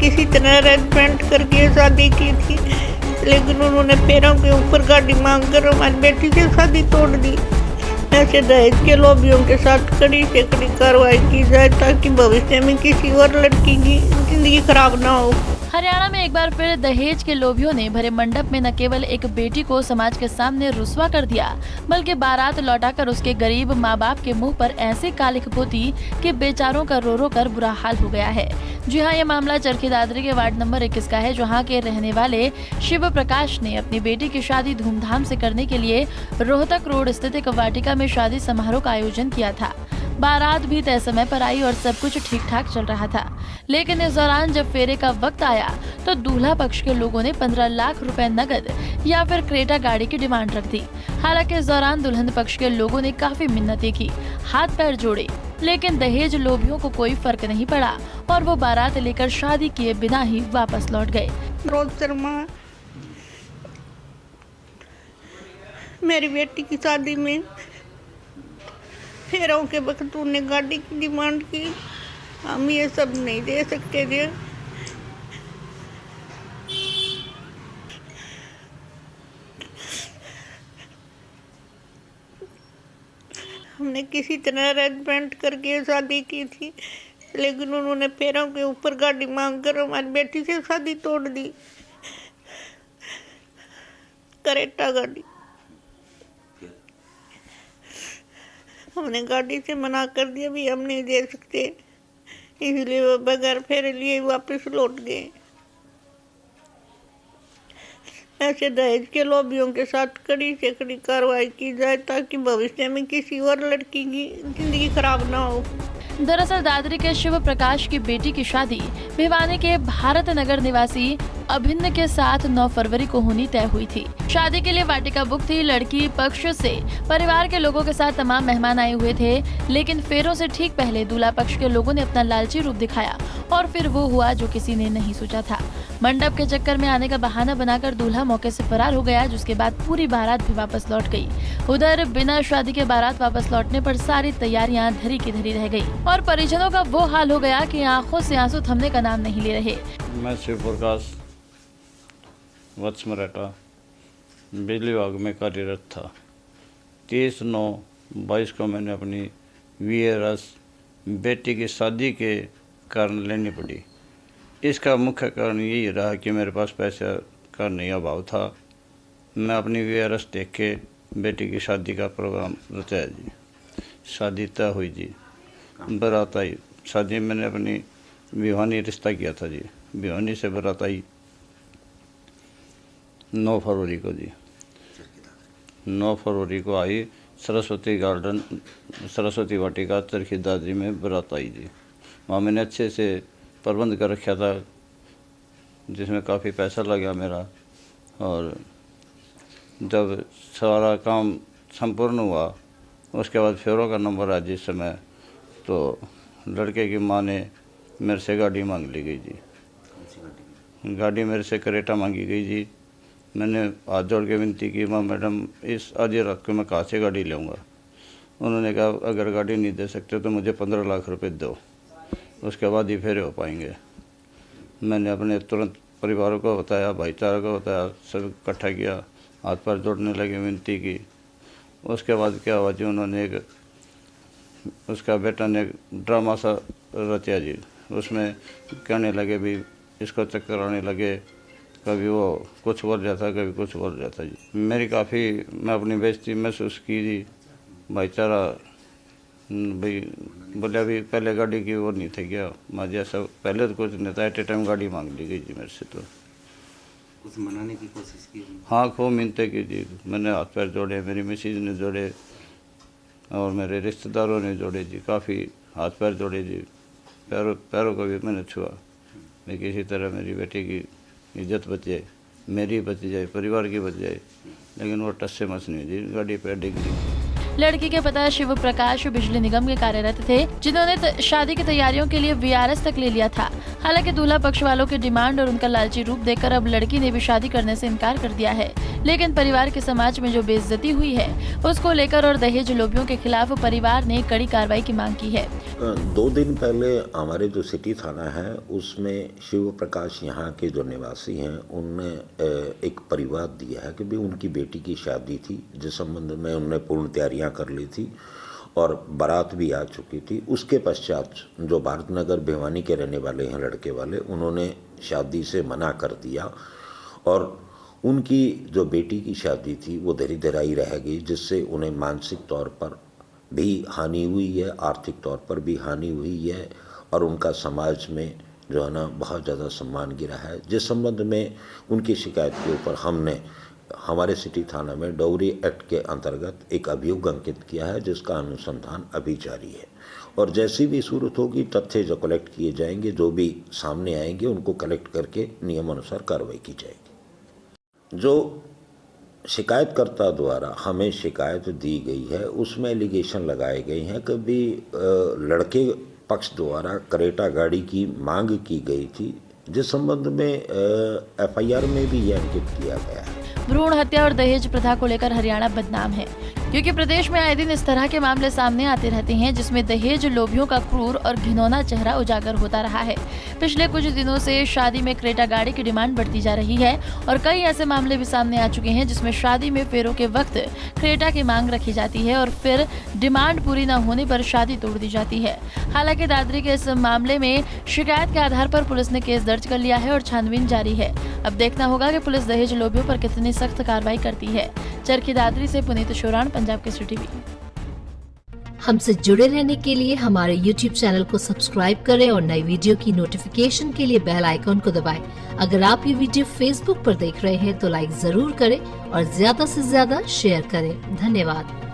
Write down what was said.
किसी तरह अरेंजमेंट करके शादी की थी, लेकिन उन्होंने पैरों के ऊपर गाड़ी मांग कर हमारी बेटी से शादी तोड़ दी। ऐसे दहेज के लोभियों के साथ कड़ी से कड़ी कार्रवाई की जाए ताकि भविष्य में किसी और लड़की की जिंदगी खराब ना हो। हरियाणा में एक बार फिर दहेज के लोभियों ने भरे मंडप में न केवल एक बेटी को समाज के सामने रुस्वा कर दिया, बल्कि बारात लौटाकर उसके गरीब माँ बाप के मुंह पर ऐसी कालिख पोती कि बेचारों का रो रो कर बुरा हाल हो गया है। जी हाँ, ये मामला चरखी दादरी के वार्ड नंबर 21 का है, जहाँ के रहने वाले शिव प्रकाश ने अपनी बेटी की शादी धूमधाम से करने के लिए रोहतक रोड स्थित एक वाटिका में शादी समारोह का आयोजन किया था। बारात भी तय समय पर आई और सब कुछ ठीक ठाक चल रहा था, लेकिन इस दौरान जब फेरे का वक्त आया तो दूल्हा पक्ष के लोगों ने 15 लाख रुपए नकद या फिर क्रेटा गाड़ी की डिमांड रख दी। हालांकि इस दौरान दुल्हन पक्ष के लोगों ने काफी मिन्नतें की, हाथ पैर जोड़े, लेकिन दहेज लोभियों को कोई फर्क नहीं पड़ा और वो बारात लेकर शादी किए बिना ही वापस लौट गए। रोज शर्मा, मेरी बेटी की शादी में फेरों के वक्त उन्हें गाड़ी की डिमांड की। हम ये सब नहीं दे सकते थे। हमने किसी तरह अरेंजमेंट करके शादी की थी, लेकिन उन्होंने पैरों के ऊपर गाड़ी मांग कर हमारी बेटी से शादी तोड़ दी। करेटा गाड़ी। हमने गाड़ी से मना कर दिया, भी हम नहीं दे सकते, इसलिए वो बगैर फेरे लिए वापस लौट गए। ऐसे दहेज के लोभियों के साथ कड़ी से कड़ी कार्रवाई की जाए ताकि भविष्य में किसी और लड़की की जिंदगी खराब ना हो। दरअसल दादरी के शिव प्रकाश की बेटी की शादी भिवानी के भारत नगर निवासी अभिन्न के साथ 9 फरवरी को होनी तय हुई थी। शादी के लिए वाटिका बुक थी। लड़की पक्ष से परिवार के लोगों के साथ तमाम मेहमान आए हुए थे, लेकिन फेरों से ठीक पहले दूल्हा पक्ष के लोगों ने अपना लालची रूप दिखाया और फिर वो हुआ जो किसी ने नहीं सोचा था। मंडप के चक्कर में आने का बहाना बनाकर दूल्हा मौके से फरार हो गया, जिसके बाद पूरी बारात भी वापस लौट गई। उधर बिना शादी के बारात वापस लौटने पर सारी तैयारियां धरी की धरी रह गई और परिजनों का वो हाल हो गया कि आंखों से आंसू थमने का नाम नहीं ले रहे। मैं शिव प्रकाश वत्स मराठा बिजली विभाग में कार्यरत था। 30/9/22 को मैंने अपनी VRS बेटी की शादी के कारण लेनी पड़ी। इसका मुख्य कारण यही रहा कि मेरे पास पैसे का नहीं अभाव था। मैं अपनी VRS देख के बेटी की शादी का प्रोग्राम रचाया जी। शादी तय हुई जी, बारात आई। शादी मैंने अपनी भिवानी रिश्ता किया था जी। भिवानी से बारात आई 9 फरवरी को जी। 9 फरवरी को आई सरस्वती गार्डन, सरस्वती वाटिका चरखी दादरी में बारात आई जी। वहाँ मैंने अच्छे से प्रबंध कर रखा था, जिसमें काफ़ी पैसा लगा मेरा। और जब सारा काम संपूर्ण हुआ उसके बाद फेरों का नंबर आया जिस समय, तो लड़के की माँ ने मेरे से गाड़ी मांग ली गई जी। गाड़ी मेरे से करेटा मांगी गई जी। मैंने हाथ जोड़ के विनती की, माँ मैडम इस आधी रात को मैं कहाँ से गाड़ी लूँगा। उन्होंने कहा अगर गाड़ी नहीं दे सकते तो मुझे 15 लाख रुपए दो, उसके बाद ही फेरे हो पाएंगे। मैंने अपने तुरंत परिवारों को बताया, भाईचारा को बताया, सब इकट्ठा किया, हाथ पैर जोड़ने लगे, विनती की। उसके बाद क्या हुआ जी, उन्होंने एक उसका बेटा ने एक ड्रामा सा रचा जी। उसमें कहने लगे भी इसको चक्कर आने लगे, कभी वो कुछ बोल जाता, कभी कुछ बोल जाता जी। मेरी काफ़ी मैं अपनी बेइज्जती महसूस की जी। भाईचारा भाई बोले अभी पहले गाड़ी की वो नहीं थे क्या, मैं जैसा पहले तो कुछ नहीं था, एट ए टाइम गाड़ी मांग ली गई जी मेरे से। तो कुछ मनाने की कोशिश की? हाँ, खूब मिन्नतें की जी। मैंने हाथ पैर जोड़े, मेरी मिसेज ने जोड़े और मेरे रिश्तेदारों ने जोड़े जी। काफ़ी हाथ पैर जोड़े जी। पैरों को भी मैंने छुआ, मैं किसी तरह मेरी बेटी की इज्जत बच जाए, मेरी बच जाए, परिवार की बच जाए। लेकिन वो टस से मस नहीं जी, गाड़ी पे डिग गई। लड़की के पिता शिव प्रकाश बिजली निगम के कार्यरत थे, जिन्होंने शादी की तैयारियों के लिए VRS तक ले लिया था। हालांकि दूल्हा पक्ष वालों की डिमांड और उनका लालची रूप देखकर अब लड़की ने भी शादी करने से इनकार कर दिया है। लेकिन परिवार के समाज में जो बेइज्जती हुई है उसको लेकर और दहेज लोभियों के खिलाफ परिवार ने कड़ी कार्रवाई की मांग की है। 2 दिन पहले हमारे जो सिटी थाना है उसमें शिव प्रकाश यहाँ के जो निवासी हैं उनने एक परिवार दिया है कि भी उनकी बेटी की शादी थी, जिस संबंध में उन्होंने पूर्ण तैयारियां कर ली थी और बारात भी आ चुकी थी। उसके पश्चात जो भारत नगर भिवानी के रहने वाले हैं लड़के वाले, उन्होंने शादी से मना कर दिया और उनकी जो बेटी की शादी थी वो धीरे धीरे रह गई, जिससे उन्हें मानसिक तौर पर भी हानि हुई है, आर्थिक तौर पर भी हानि हुई है और उनका समाज में जो है ना बहुत ज़्यादा सम्मान गिरा है। जिस संबंध में उनकी शिकायत के ऊपर हमने हमारे सिटी थाना में डोगरी एक्ट के अंतर्गत एक अभियोग अंकित किया है, जिसका अनुसंधान अभी जारी है और जैसी भी सूरत होगी तथ्य जो कलेक्ट किए जाएंगे, जो भी सामने आएंगे उनको कलेक्ट करके नियमानुसार कार्रवाई की जाएगी। जो शिकायतकर्ता द्वारा हमें शिकायत दी गई है उसमें एलिगेशन लगाए गए हैं कि भी लड़के पक्ष द्वारा क्रेटा गाड़ी की मांग की गई थी, जिस संबंध में FIR में भी यह अंकित किया गया है। भ्रूण हत्या और दहेज प्रथा को लेकर हरियाणा बदनाम है, क्योंकि प्रदेश में आए दिन इस तरह के मामले सामने आते रहते हैं जिसमें दहेज लोभियों का क्रूर और घिनौना चेहरा उजागर होता रहा है। पिछले कुछ दिनों से शादी में क्रेटा गाड़ी की डिमांड बढ़ती जा रही है और कई ऐसे मामले भी सामने आ चुके हैं जिसमें शादी में फेरों के वक्त क्रेटा की मांग रखी जाती है और फिर डिमांड पूरी न होने पर शादी तोड़ दी जाती है। हालांकि दादरी के इस मामले में शिकायत के आधार पर पुलिस ने केस दर्ज कर लिया है और छानबीन जारी है। अब देखना होगा कि पुलिस दहेज लोभियों पर कितनी सख्त कार्रवाई करती है। चरखी दादरी से पुनीत शोरान, पंजाब केसरी टीवी। हमसे जुड़े रहने के लिए हमारे YouTube चैनल को सब्सक्राइब करें और नई वीडियो की नोटिफिकेशन के लिए बेल आइकॉन को दबाएं। अगर आप ये वीडियो Facebook पर देख रहे हैं तो लाइक जरूर करें और ज्यादा से ज्यादा शेयर करें। धन्यवाद।